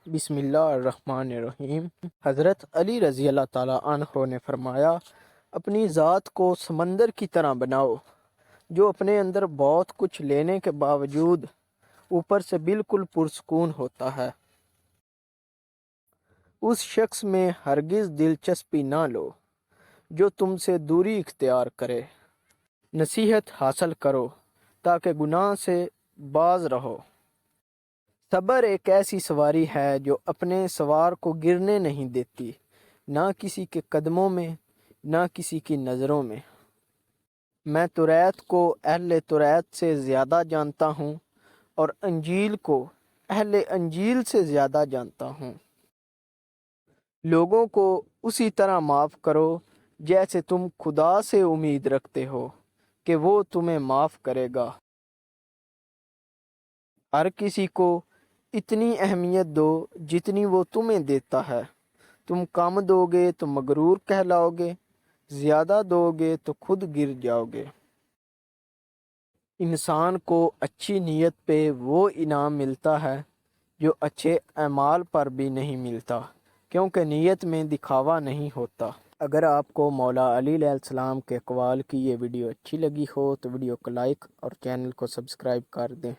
بسم اللہ الرحمن الرحیم۔ حضرت علی رضی اللہ تعالیٰ عنہ نے فرمایا، اپنی ذات کو سمندر کی طرح بناؤ جو اپنے اندر بہت کچھ لینے کے باوجود اوپر سے بالکل پرسکون ہوتا ہے۔ اس شخص میں ہرگز دلچسپی نہ لو جو تم سے دوری اختیار کرے۔ نصیحت حاصل کرو تاکہ گناہ سے باز رہو۔ صبر ایک ایسی سواری ہے جو اپنے سوار کو گرنے نہیں دیتی، نہ کسی کے قدموں میں نہ کسی کی نظروں میں۔ میں توریت کو اہل توریت سے زیادہ جانتا ہوں اور انجیل کو اہل انجیل سے زیادہ جانتا ہوں۔ لوگوں کو اسی طرح معاف کرو جیسے تم خدا سے امید رکھتے ہو کہ وہ تمہیں معاف کرے گا۔ ہر کسی کو اتنی اہمیت دو جتنی وہ تمہیں دیتا ہے۔ تم کم دو گے تو مغرور کہلاؤ گے، زیادہ دو گے تو خود گر جاؤ گے۔ انسان کو اچھی نیت پہ وہ انعام ملتا ہے جو اچھے اعمال پر بھی نہیں ملتا، کیونکہ نیت میں دکھاوا نہیں ہوتا۔ اگر آپ کو مولا علی علیہ السلام کے اقوال کی یہ ویڈیو اچھی لگی ہو تو ویڈیو کو لائک اور چینل کو سبسکرائب کر دیں۔